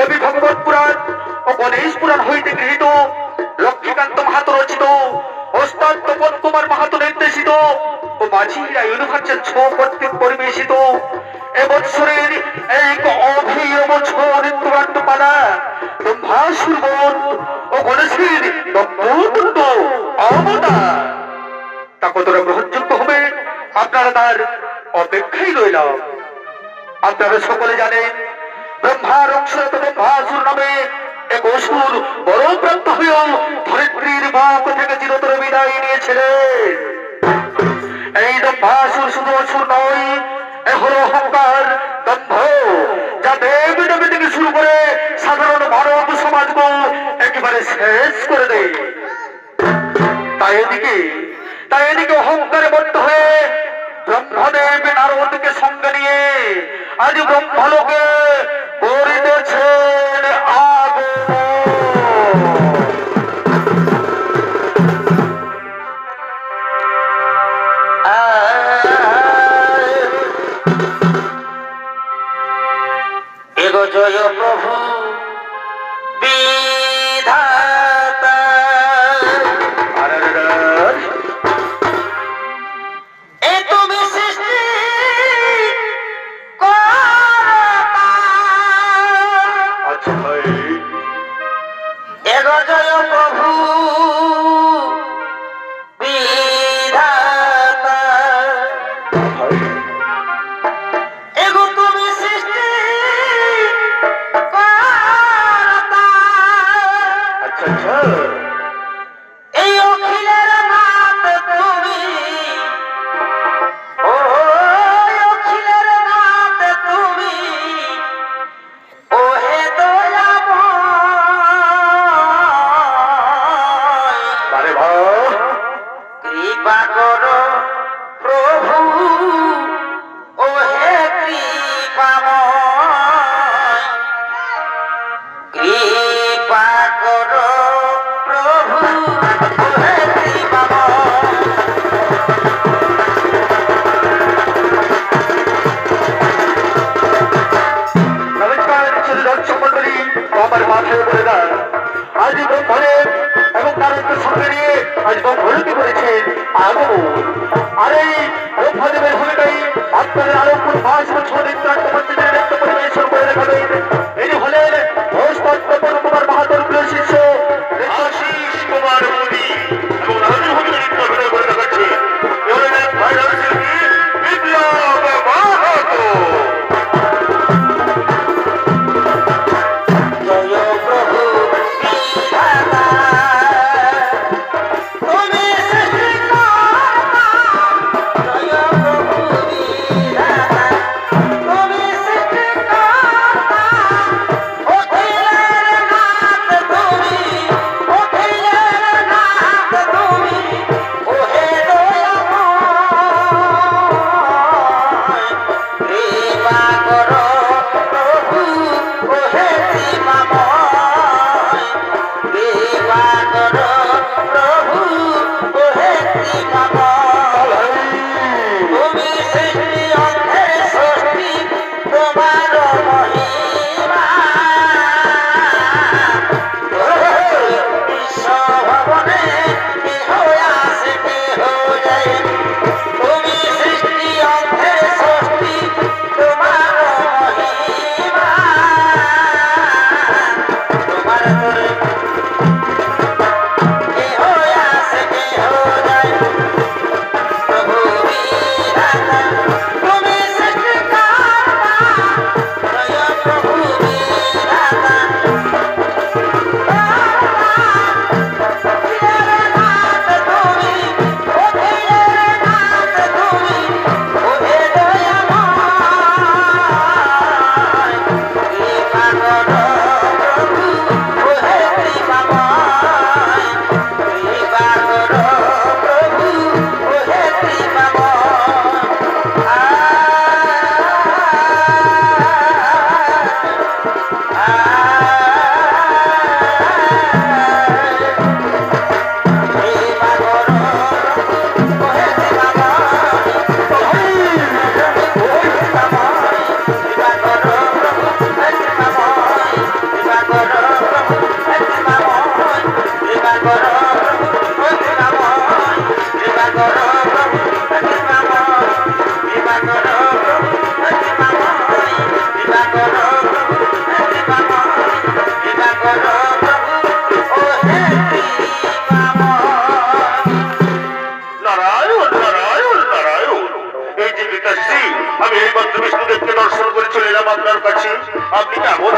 দেবী ভগবত পুরাণ ও গণেশ পুরাণ হইতে গৃহীত লক্ষ্মীকান্ত মাহাতো রচিত ওস্তাদ তপন কুমার মাহাতো নির্দেশিত ও মাঝিরা ইউনিভার্সাল শো কর্তৃক পরিবেশিত এবৎসরের এক অভিনব নৃত্যনাট্য পালা ব্রহ্মাসুর বধ ও গণেশের দগ্ধ অবতার তা কতটা গ্রহণযোগ্য হবে আপনারা তার অপেক্ষায় রইলাম। আপনারা সকলে জানেন ব্রহ্মার অংশরত ব্রহ্মাসুর নামে এক অসুর বড় প্রাপ্ত হয়েও ধরিত্রীর বুক থেকে চিরতরে বিদায় নিয়েছিলেন। এই ব্রহ্মাসুর শুধু অসুর নয়, এ হলো অহংকার দম্ভ, যা দেবী দেবী থেকে শুরু করে সাধারণ মানব সমাজকে একেবারে শেষ করে দেয়। তাই এদিকে অহংকারে বদ্ধ হয়ে ব্রহ্মদেব নারদকে সঙ্গে নিয়ে আজ ব্রহ্মলোকে করিতেছেন এগো জয় প্রভু বিধাতা।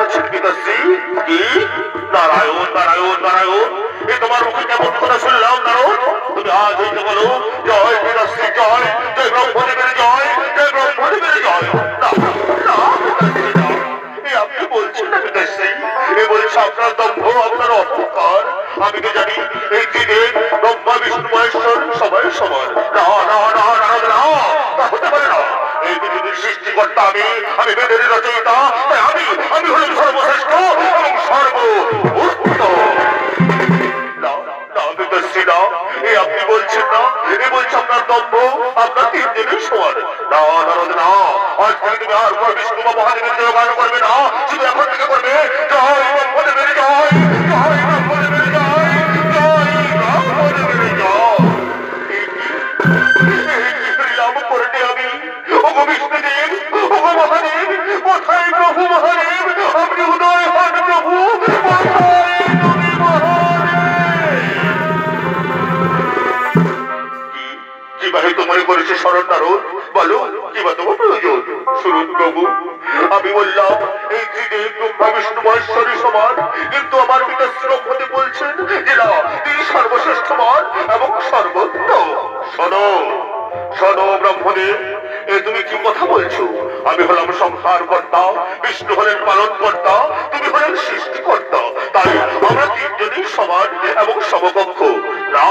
বলছেন পিতাশ্রী? কি? নারায়ণ নারায়ণ নারায়ণ, এ তোমার মুখে কেমন কথা শুনলাম নারদ? তুমি আজ হইতে বলো জয় পিতাশ্রী জয়, জয় ব্রহ্মদেবের জয়, জয় ব্রহ্মদেবের জয়। না না পিতাশ্রী না, এ আপনি বলছেন না পিতাশ্রী, এ বলছে আপনার দম্ভ, আপনার অহংকার। আমি তো জানি এই ত্রিদেব ব্রহ্মা বিষ্ণু মহেশ্বর সবাই সমান। না না না নারদ না, তা হতে পারে না। এই পৃথিবীর সৃষ্টিকর্তা আমি, আমি বেদের রচয়িতা, তাই আমি হলাম সর্বশ্রেষ্ঠ এবং সর্বোত্তম। আপনি বলছেন না, এ বলছে আপনার দম্ভ, আপনার তিনজনের সমান। না নারদ না, আজ থেকে তুমি আর বিষ্ণু বা মহাদেবের জয় গান করবে না, শুধু এখন থেকে করবে জয় ব্রহ্মদেবের জয়, জয় ব্রহ্মদেবের জয়, জয় ব্রহ্মদেবের জয়। আমি ওগো বিষ্ণুদেব, ওগো মহাদেব, কোথায় প্রভু মহাদেব? আপনি উদয় হন প্রভু, কোথায় তুমি মহাদেব? মনে করেছে শরণ নারদ, বলো কি বা তোমার প্রয়োজন? শুনুন প্রভু, আমি বললাম এই ত্রিদেব ব্রহ্মা বিষ্ণু মহেশ্বরী সমান, কিন্তু আমার পিতাশ্রী ব্রহ্মদেব বলছেন যে না, তিনি সর্বশ্রেষ্ঠমান এবং সর্বোত্তম। শোনো শোনো ব্রহ্মদেব, এ তুমি কি কথা বলছো? আমি হলাম সংহার কর্তা, বিষ্ণু হলেন পালন কর্তা, তুমি হলেন সৃষ্টিকর্তা, তাই আমরা তিনজনই সমান এবং সমকক্ষ। না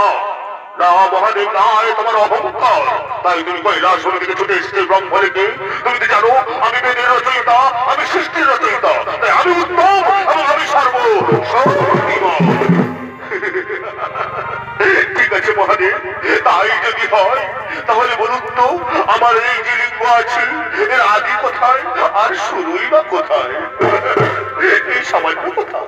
না মহাদেব না, তোমার অহংকার। তাই তুমি কৈলাস থেকে ছুটে এসেছে ব্রহ্ম রেখে। তুমি তো জানো আমি বেদের রচয়িতা, আমি সৃষ্টির রচয়িতা, তাই আমি উত্তম এবং আমি সর্বশক্তিমান। ঠিক আছে মহাদেব, তাই যদি হয় তাহলে বলুন তো, আমার এই যে লিঙ্গ আছে এর আদি কোথায় আর শুরুই বা কোথায়? এই সামান্য কথা,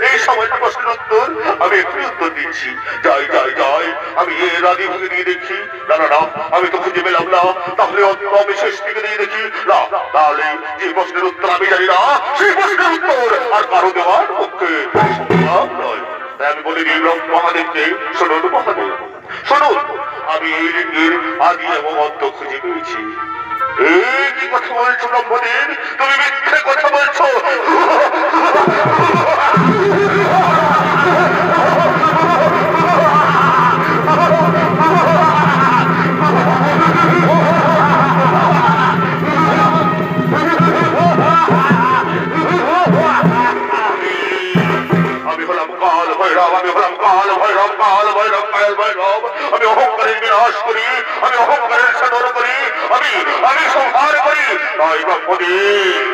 এই সামান্য প্রশ্নের উত্তর আমি এখনই উত্তর দিচ্ছি। যাই যাই যাই, আমি এর আদি ভাগে দিয়ে দেখি। না না না, আমি তো খুঁজে পেলাম না, তাহলে আমি শেষ থেকে দিয়ে দেখি। না, তাহলে যে প্রশ্নের উত্তর আমি জানি না, সেই প্রশ্নের উত্তর আর কারো দেওয়ার পক্ষে সম্ভব নয়। তাই আমি বলে দিই মহাদেবকে, শুনুন মহাদেব শুনুন, আমি এই লিঙ্গের আদি এবং অন্ত খুঁজে পেয়েছি। এই কি কথা বলছো ব্রহ্মদেব? তুমি মিথ্যে কথা বলছো। আমি হলাম কাল ভৈরব, আমি হলাম কাল ভৈরব, কাল ভৈরব, কাল ভৈরব। আমি অহংকারের বিনাশ করি, আমি অহংকারের সাধন করি, আমি সংহার করি। তাই ব্রহ্মদেব,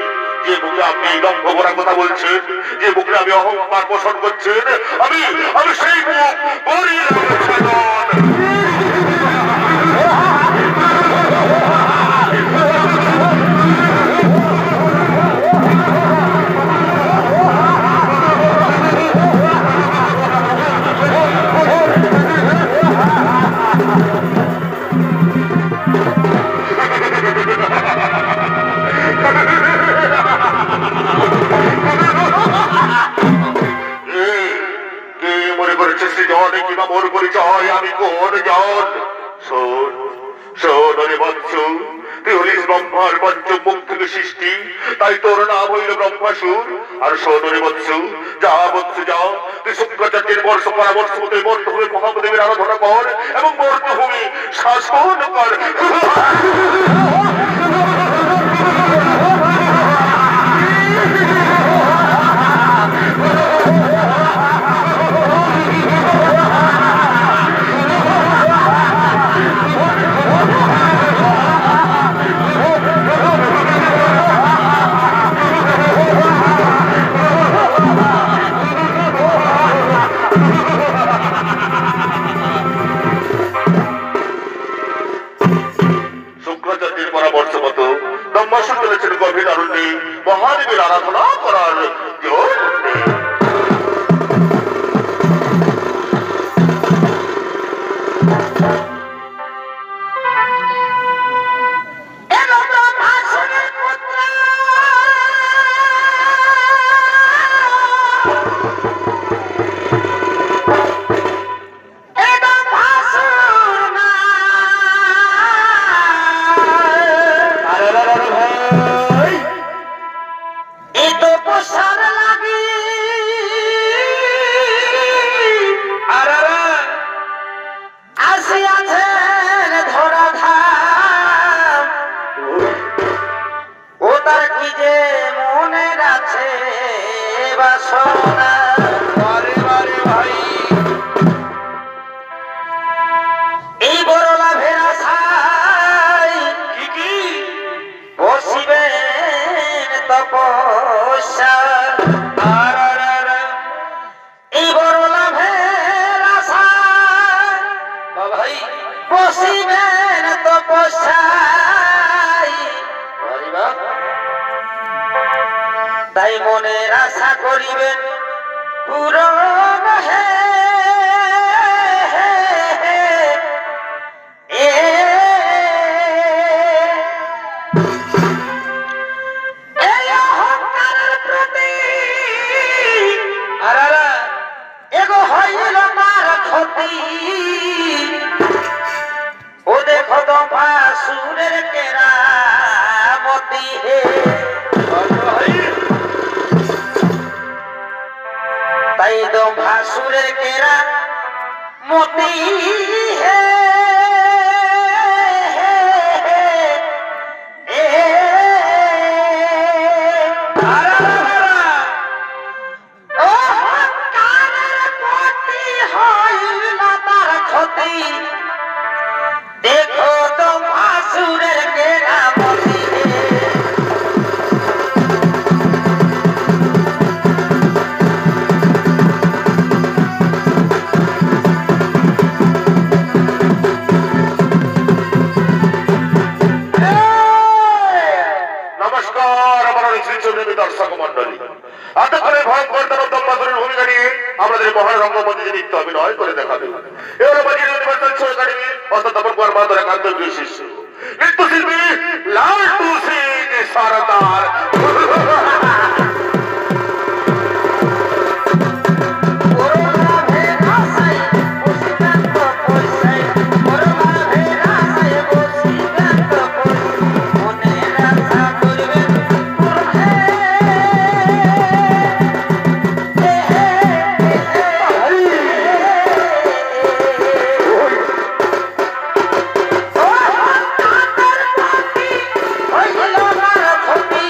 যে মুখে আপনি দম্ভ করার কথা বলছেন, যে মুখে আমি অহংকার পোষণ করছেন, আমি সেই মুখ করি সাধন। মোর পরিচয় আমি কোন জন? শোন শোন রে বৎস, তুই হলিস ব্রহ্মার পঞ্চম মুখ থেকে সৃষ্টি, তাই তোর নাম হইল ব্রহ্মাসুর। আর শোন রে বৎস, যা বৎস যা, তুই শুক্রাচার্যের বর্ষ পরামর্শ মতে বর্তভূমি মহাদেবের আরাধনা কর এবং বর্তভূমি শাসন কর। শুক্রাচার্যের পরামর্শ বাসনা বারে বারে ভাই এই বড় লাভের আশায় কি বসিবেন তপস্যা আর আর আর এই বড় লাভের আশায় ভাই বসিবেন তপস্যায় তাই মনের আশা করিবেন পূরণ হে এই অহংকারের প্রতি আর আর এগো হইল তার ক্ষতি ও দেখো দফা সুরের কেরামতি হে ভাই তাই দফা সুরের কেরামতি হে আর আর অহংকারের প্রতি হইল তার ক্ষতি দেখো দফা সুরের কেরামতি হে নমস্কার আমার শ্রীচন্দ্রী দর্শক মন্ডলী এতক্ষণে ভয়ঙ্কর দানব দম্পাসুরের ভূমিকা নিয়ে আমাদের মহান রঙ্গমঞ্চে নৃত্য অভিনয় করে দেখাবে এবার বাজিয়ে ইউনিভার্সাল শো একাডেমি অর্থাৎ তপন কুমার মাহাতোর একান্ত প্রিয় শিষ্য নৃত্যশিল্পী লালটু সিং সরদার ক্ষতি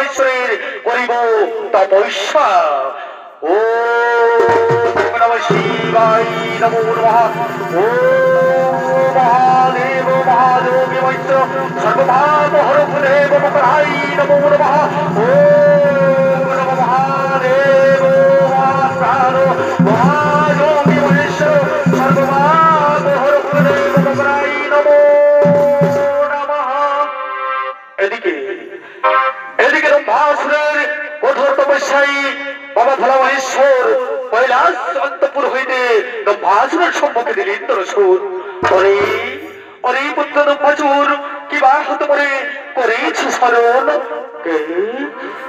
পরমেশ্বরের করিব তপস্যা। ও নমঃ শিবায় নমো নমঃ। ও মহাদেব মহাযোগী মৈত্র সর্বপাপহরফুদেব মকরায় নমো নমঃ। ও নমঃ মহাদেব মহাপ্রাণ মহাযোগী মহেশ্বর সর্বপাপহরফুদেব মকরায় নমো নমঃ। এদিকে এদিকে রম্ভাসুরের কঠোর তপস্যায় বাবা ভোলা মহেশ্বর কৈলাস অন্তপুর হইতে রম্ভাসুরের সম্মুখে দিলেন দর্শন। অরে অরে পুত্র রম্ভাসুর কি বা হতে পারে করেছি স্মরণ।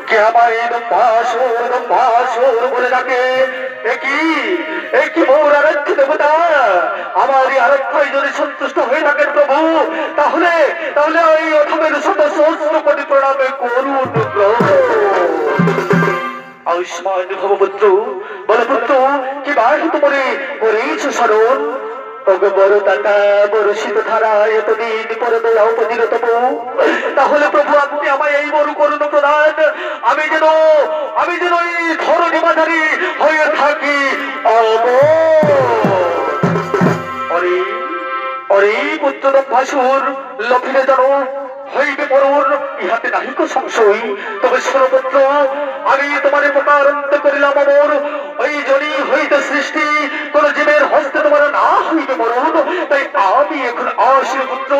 কে আমায় রম্ভাসুর রম্ভাসুর বলে ডাকে। একই মোর আরাধ্য দেবতা, আমার এই আরাধ্যায় যদি সন্তুষ্ট হয়ে থাকেন প্রভু, তাহলে তাহলে ওই অথমের শত সহস্র কোটি প্রণামে করুন প্রভু। আয়ুষ্মান ভবপুত্র বলপুত্র কি বাহ তোমারে করেছ স্মরণ। ওগো বড় দাতা বরষিত ধারা এতদিন পরে দয়া উপদিন তবু, তাহলে প্রভু আপনি আমায় এই বড় করুন প্রদান। আমি যেন এই ধরণী বাজারি হয়ে থাকি অরে অরে পুত্র রম্ভাসুর লক্ষিণে যেন হইবে মরণ, ইহাতে নাহিক সংশয়। তবে সর্বত্র আমি তোমার প্রকারান্ত করিলাম অমর। ওই জনি হইতে সৃষ্টি কোন জীবের হস্তে তোমার না হইবে মরণ। তাই আমি এখন আসি পুত্র,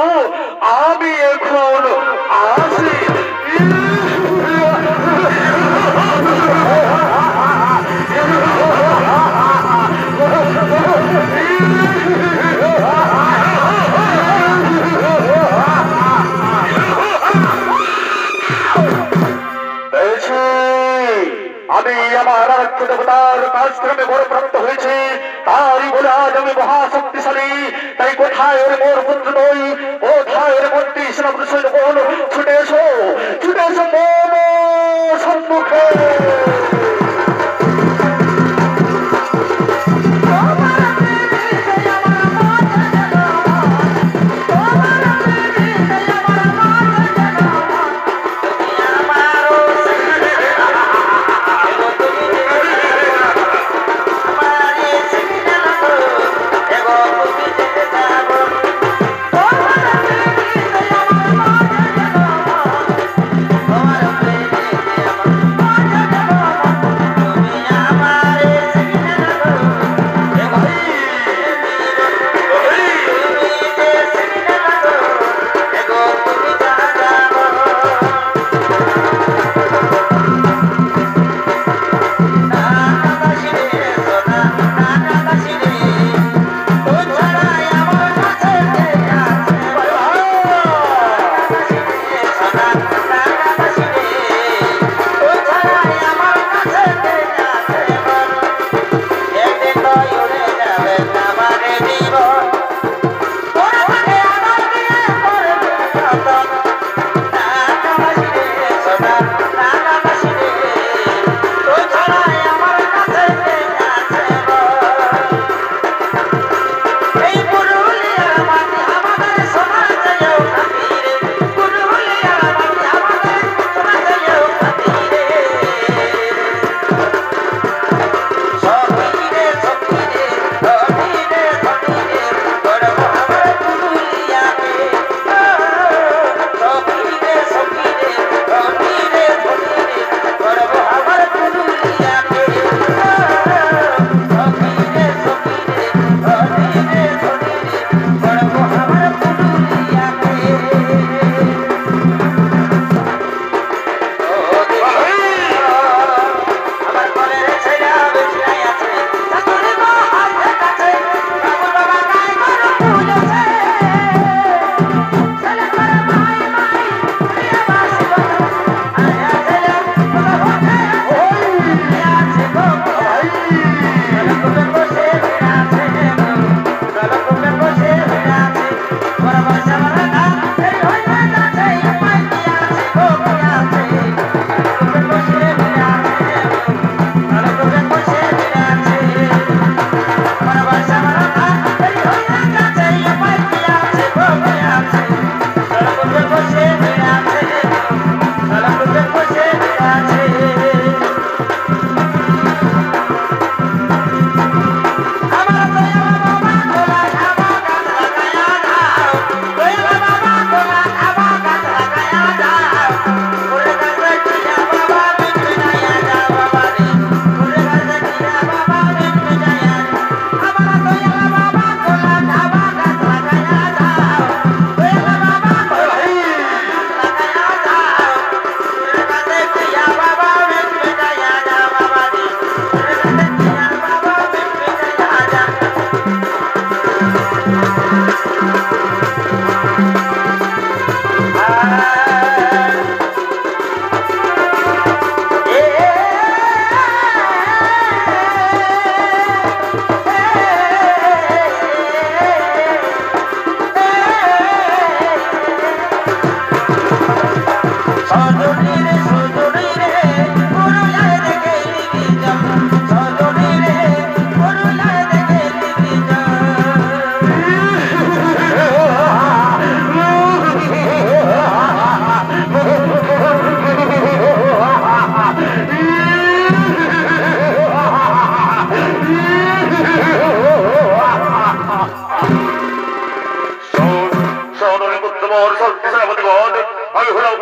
আমি এখন আসি। আমি আমার আরাধ্য দেবতার কাছ থেকে বড় প্রাপ্ত হয়েছে, তারই বলে আজ আমি মহাশক্তিশালী। তাই কোথায় ওর মোর পুত্র নই, কোথায় ওর মন্ত্রী সেনাপতি সৈন্যগণ, ছুটে এসো মম সম্মুখে।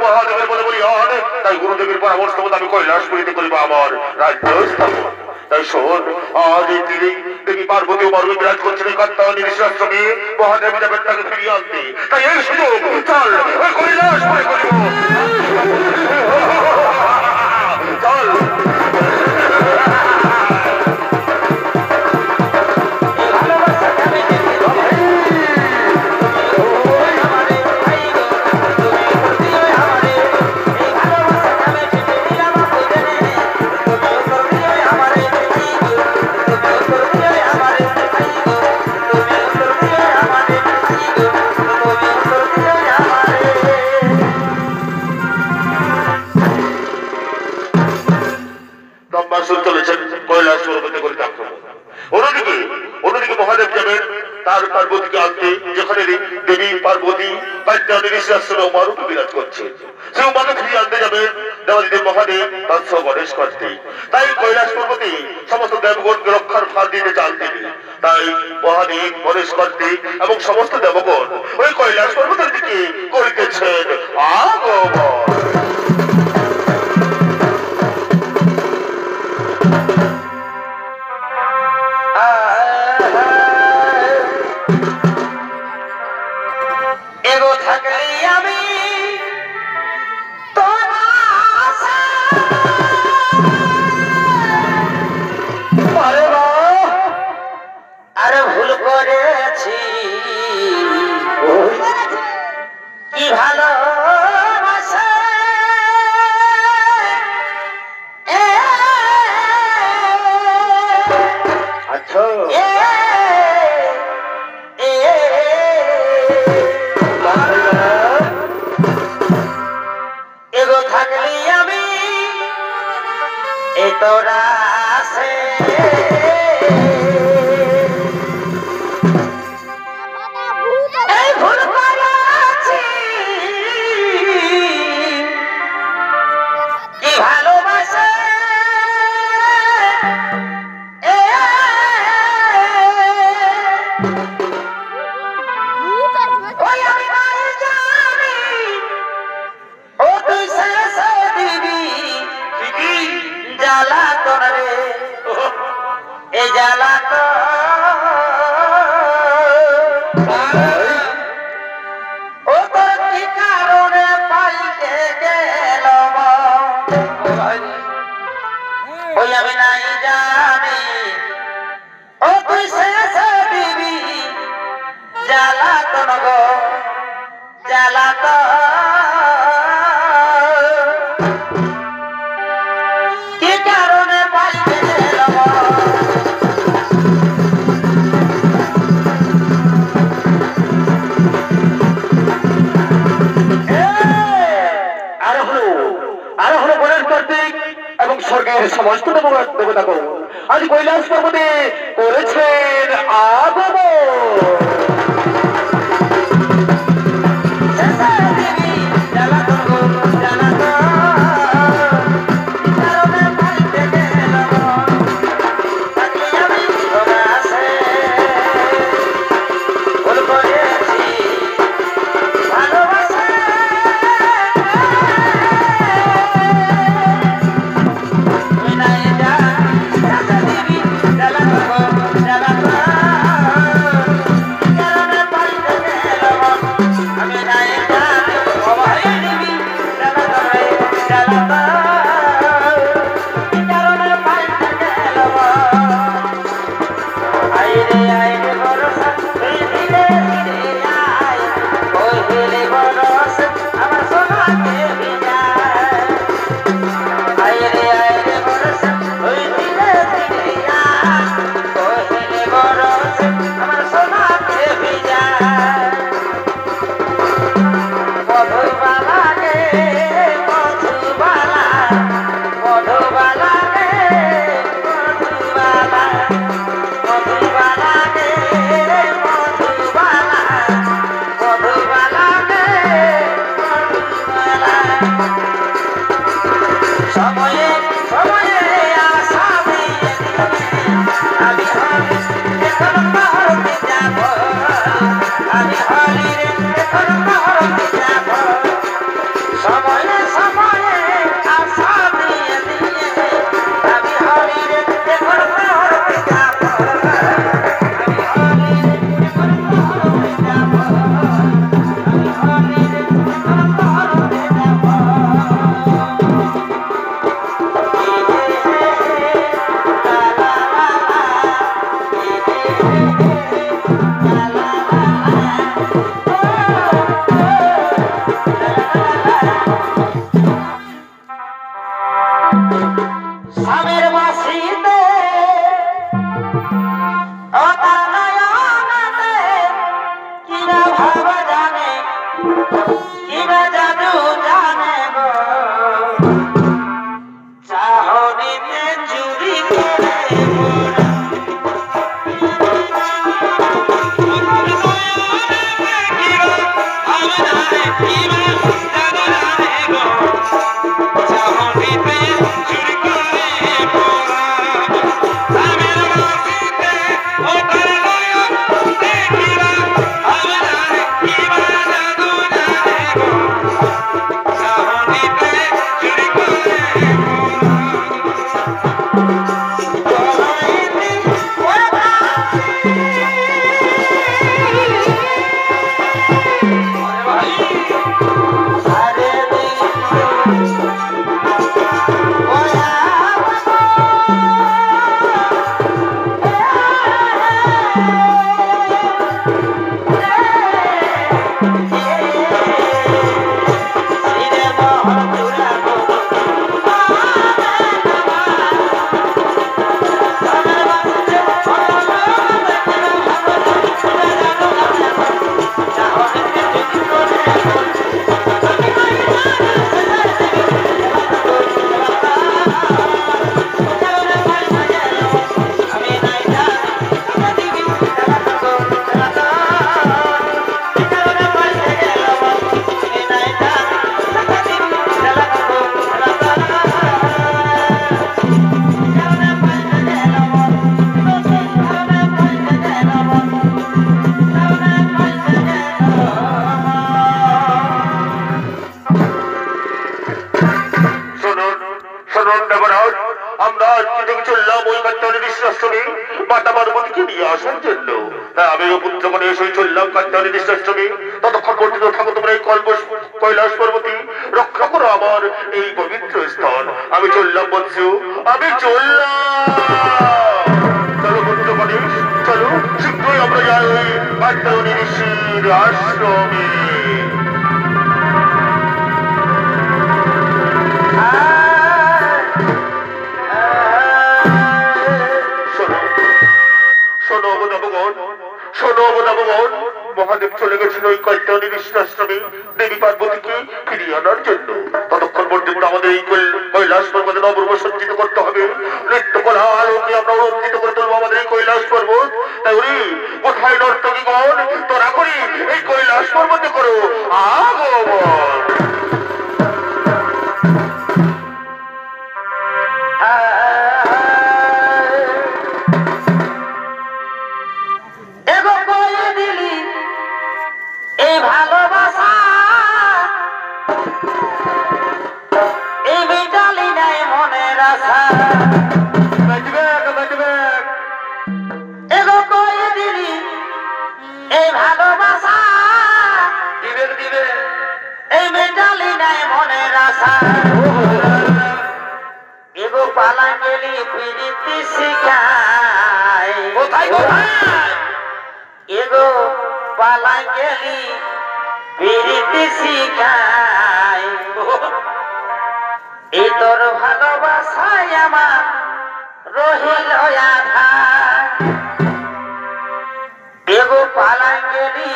মহাদেবের বলে বলি আর তাই গুরুদেবের পরামর্শ মতো আমি কৈলাসপুরীতে করিব আমার রাজ্য স্থাপন। তাই শোন, আজ এই দিনে দেবী পার্বতী ও মর্মে বিরাজ করছেন এই কাত্তায়নী ঋষিরাশ্রমে মহাদেব যাবেন তাকে ফিরিয়ে আনতে। তাই এই সুযোগ চল ওই কৈলাসপুরে করিব। চল চলেছেন কৈলাস পর্বতে করে আক্রমণ। অন্যদিকে মহাদেব যাবেন তার পার্বতীকে আনতে, যেখানে দেবী পার্বতী কাত্যায়নী ঋষিরাশ্রমে উমারূপে বিরাজ করছে। সে উমাকে ফিরিয়ে আনতে যাবেন দেবাদিদেব মহাদেব তৎস গণেশ করতে। তাই কৈলাস পর্বতে সমস্ত দেবগণকে রক্ষার ভার দিতে চান তিনি। তাই মহাদেব গণেশ করতে এবং সমস্ত দেবগণ ওই কৈলাস পর্বতের দিকে করিতেছেন আগমন। সমস্ত দেবতাগণ আজ কৈলাস পর্বতে করেছেন আগমন। ততক্ষণ পর্যন্ত থাকো তোমরা এই কৈলাস পর্বতী রক্ষা করো আমার এই পবিত্র স্থান। আমি চললাম বৎসু, আমি চললাম। চলো পুত্র গণেশ, চলো শীঘ্রই আমরা যাই ওই কাত্যায়নী ঋষির আশ্রমে। মহাদেব চলে গেছিল ওই কাত্যায়নী ঋষির আশ্রমে দেবী পার্বতীকে ফিরিয়ে আনার জন্য। ততক্ষণ পর্যন্ত আমাদের এই কৈলাস পর্বতে নবরূপ সজ্জিত করতে হবে। নৃত্য করা আলোকে আমরা অলঙ্কিত করে তুলবো আমাদের এই কৈলাস পর্বত। তাই ওরে কোথায় নর্তকীগণ, তোরা করি এই কৈলাস পর্বতে করো আগমন। তোর ভালোবাসায় আমার রহিল আধা, এগো পালাই গেলি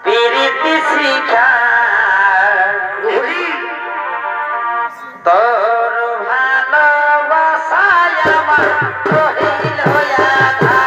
প্রীতি শিখায়। তোর ভালোবাসায় আমার রহিল আধা,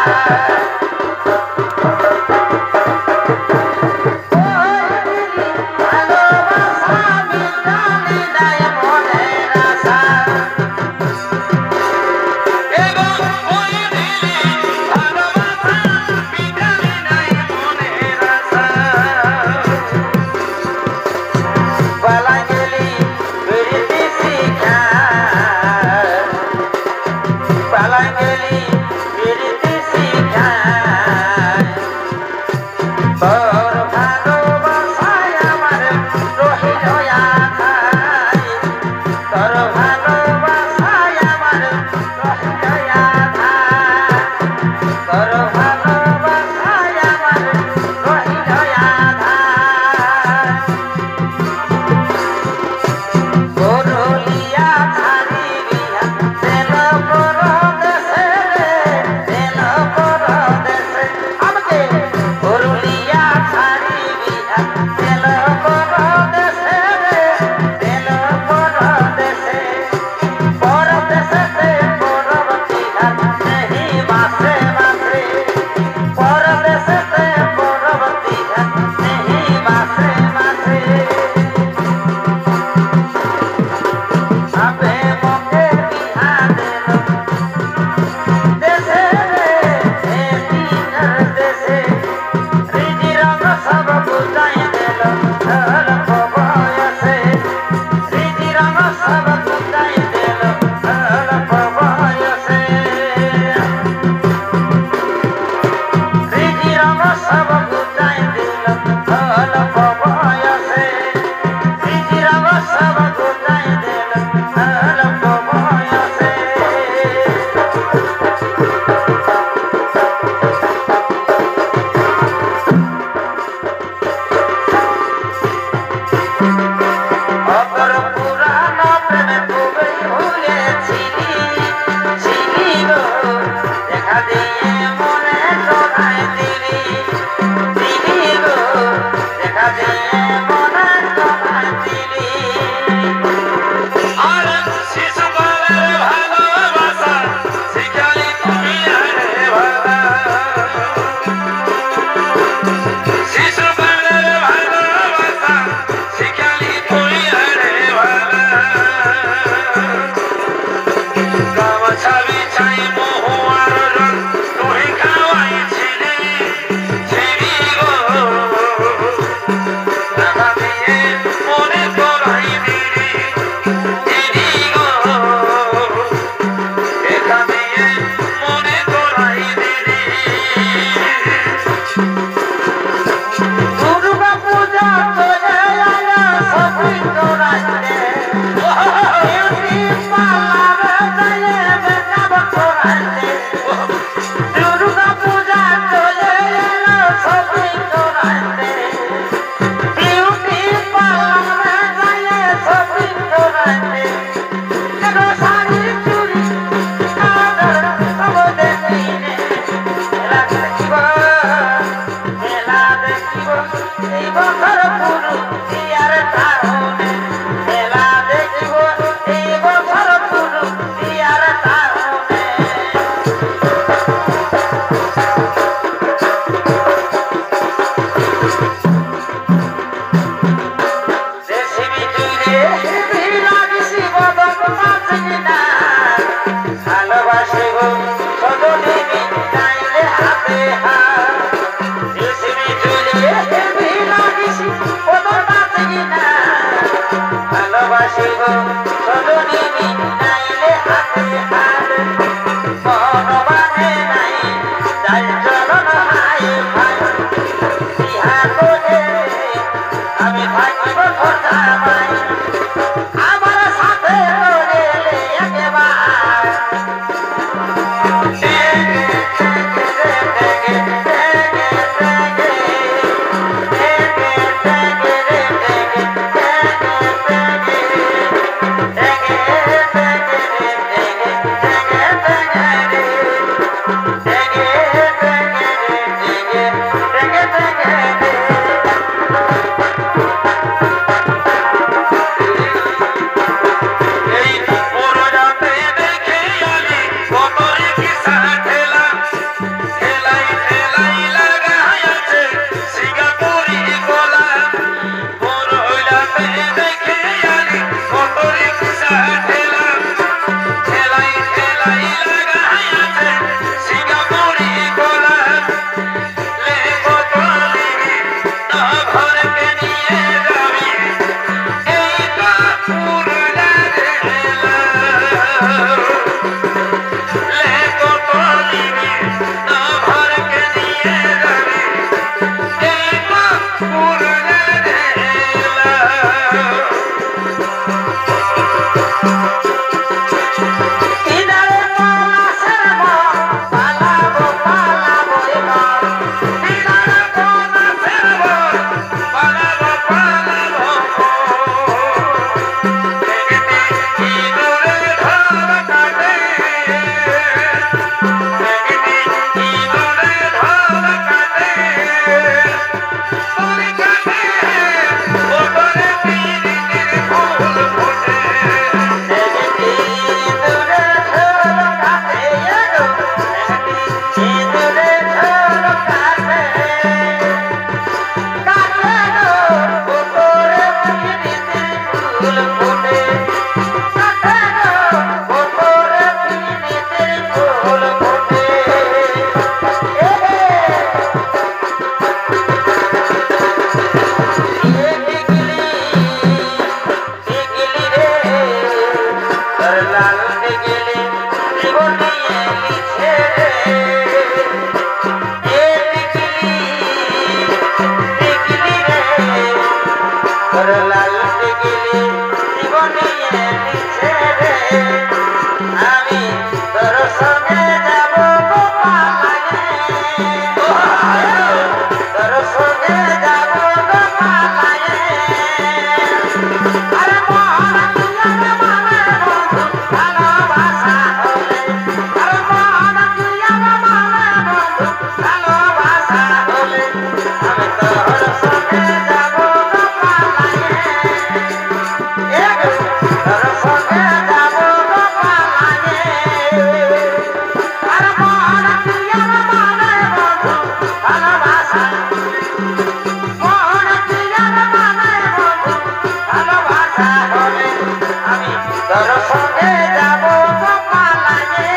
তোর সঙ্গে যাব গোপালায়ে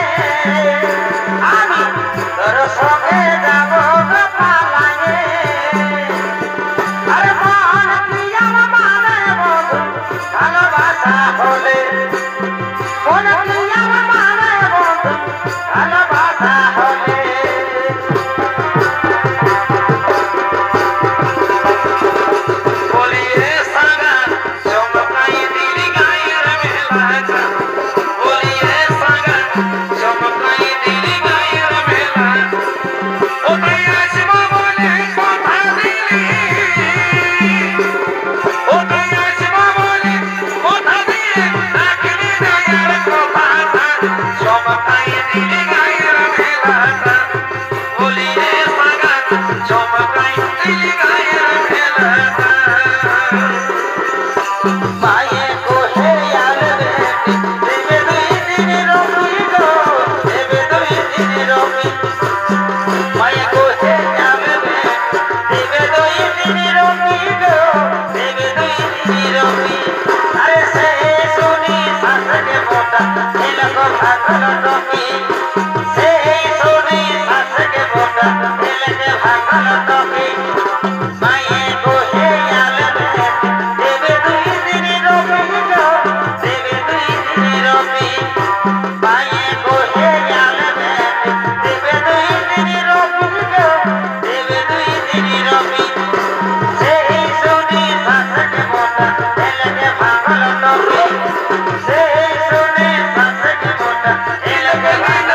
Hey,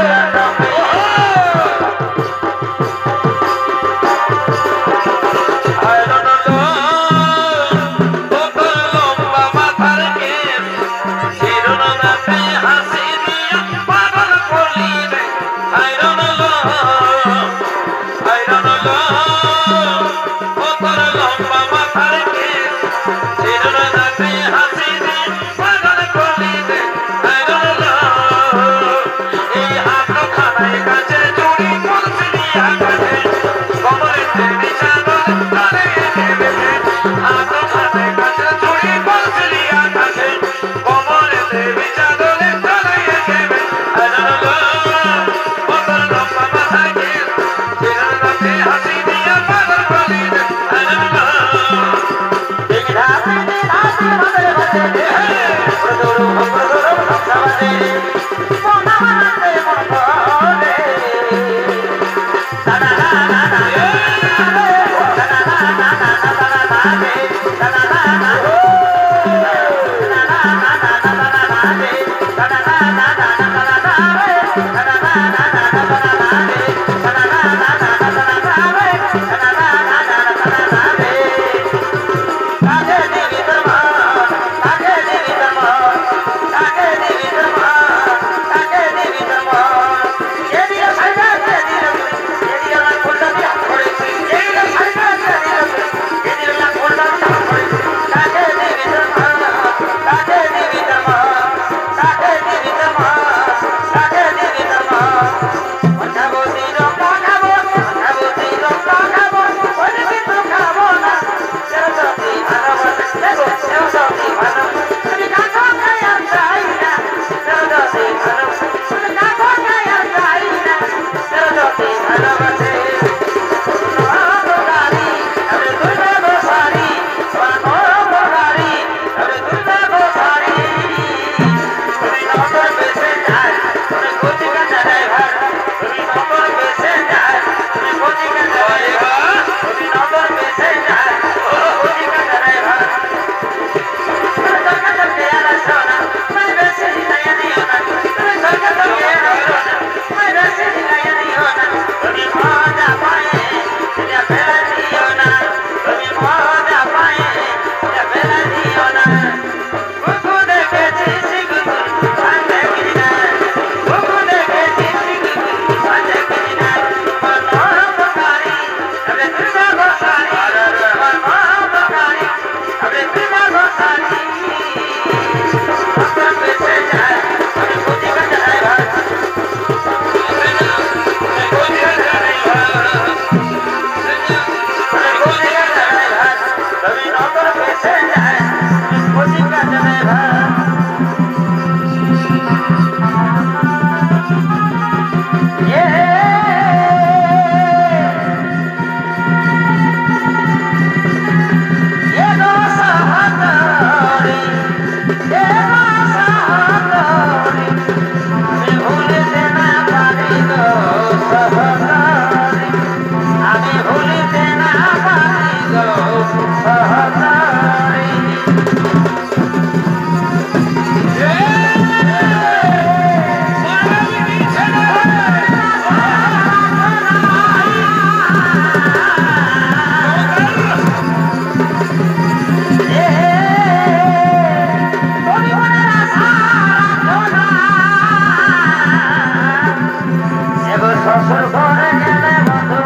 শ্বশুর ঘরে গেলে বন্ধু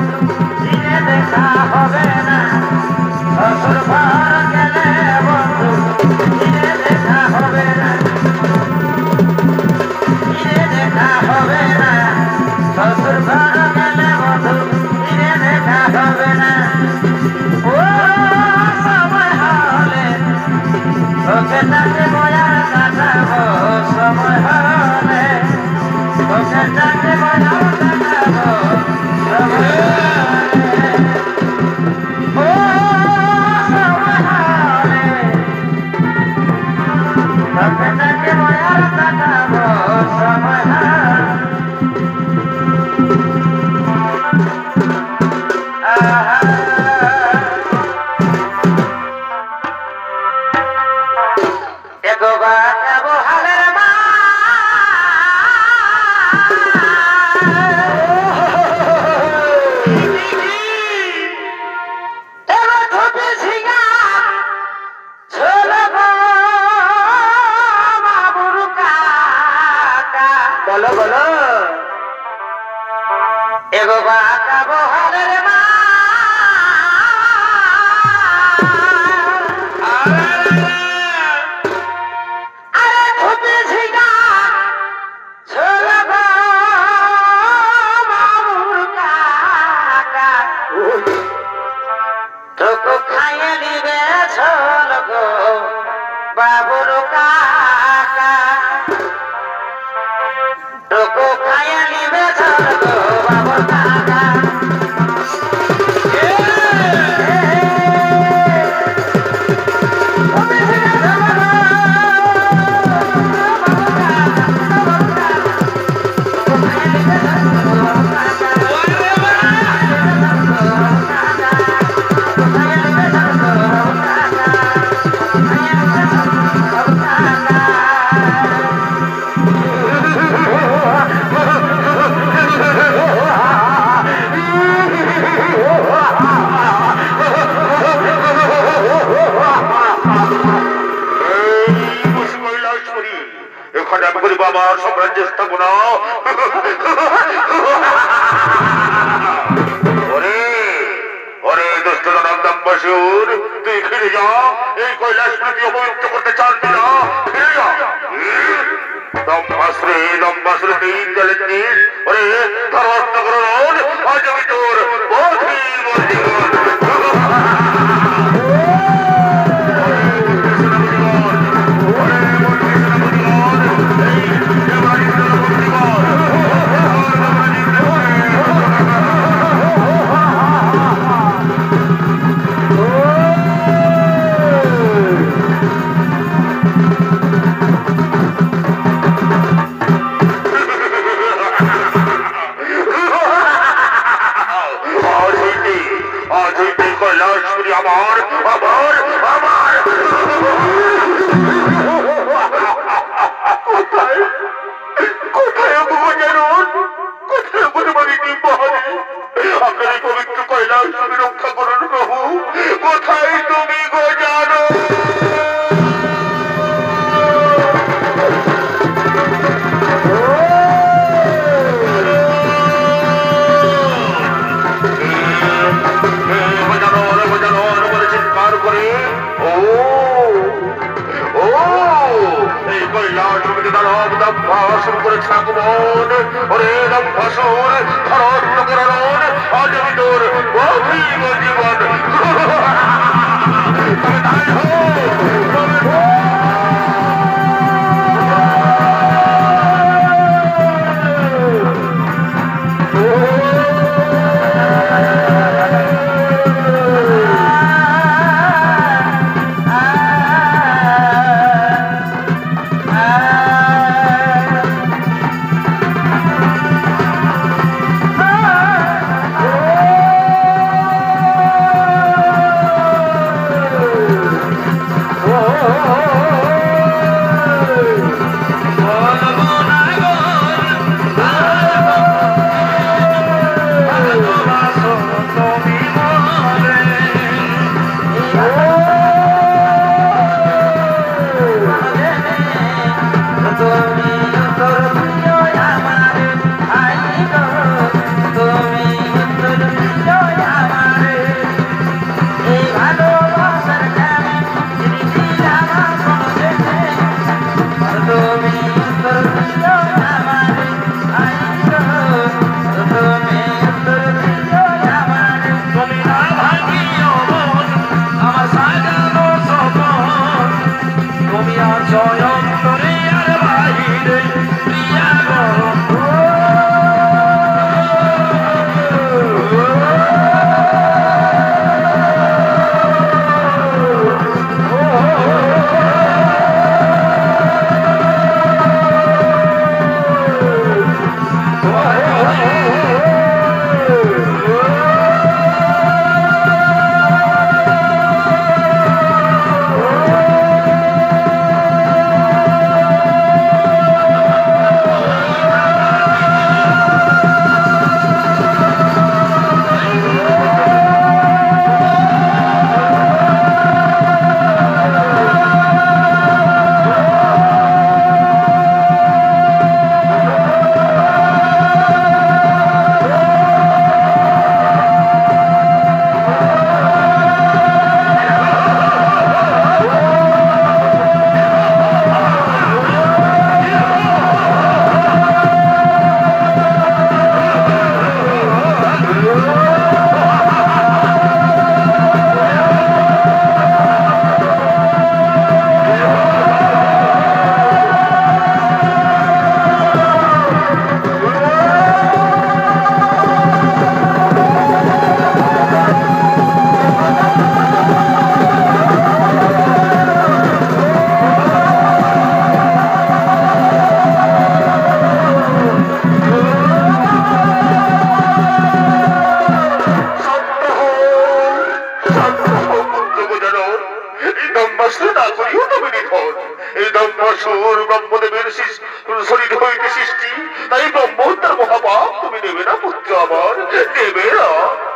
দিনে দেখা হবে না শ্বশুর ঘরে গেলে বন্ধু দিনে দেখা হবে না দিনে দেখা হবে না শ্বশুর ঘরে গেলে বন্ধু দিনে দেখা হবে না ও সময় হলে তোকে তাকে বয়ার কাটাবো সময় হলে তোকে তাকে বয়ার কাটাবো সময় হলে ও সময় হলে তোকে তাকে বয়ার কাটাবো সময় হলে এগো বাঁচাবো হালের মা এবার ধপে ঝিঙা ছোলব বাবুর কাকা বলো বলো এগো বাঁচাবো হালের মা আরে ধপে ঝিঙা ছোলব বাবুর কাকা তোকে খাইয়ে নিবে ছোল গো বাবুর কাকা তোকে খাইয়ে নিবে ছোল গো বাবুর কাকা এখানে আমি করি আমার সাম্রাজ্য স্থাপনা ওরে ওরে দোস্ত দাম্বাসুর তুই ফিরে যা এই কৈলাস প্রতি অবহিত করতে চানবি না ফিরে যা দম্বাসুরে তিন জলের জিনিস ওরে ধর্মাত্ম করণ আজ আমি তোর বধি বন্দি আমার আমার আমার কোথায় কোথায় জানুন কোথায় বনমালিনী মহারে আপনার এই পবিত্র কৈলাস রক্ষা করুন প্রভু কোথায় তুমি গো জানো ভাষণ করে ঠাকুমন ওরে ভাষণ ধরত্ন করণ আজ আমি তোর অভিব জীবন কারণ এই ব্রহ্মাসুর ব্রহ্মদেবের শরীর হইতে সৃষ্টি, তাই ব্রহ্ম তার মহাপাপ তুমি নেবে না পুত্র আমার, নেবে না।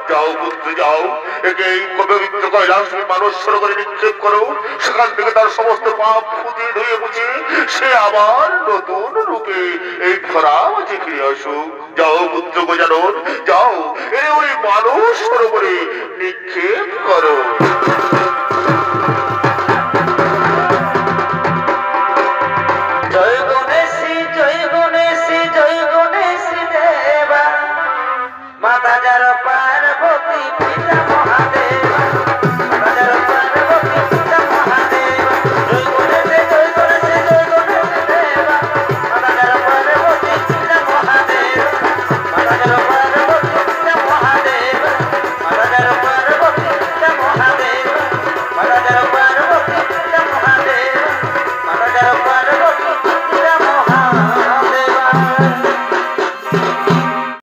যাও পুত্র যাও, একে এই পবিত্র কৈলাস মানুষ সরোবরে নিক্ষেপ করো, সেখান থেকে তার সমস্ত পাপ ফুটে ধুয়ে মুছে সে আবার নতুন রূপে এই ধরা মাঝে ফিরে আসুক। যাও পুত্র গজানন, যাও এ ওই মানুষ সরোবরে নিক্ষেপ করো।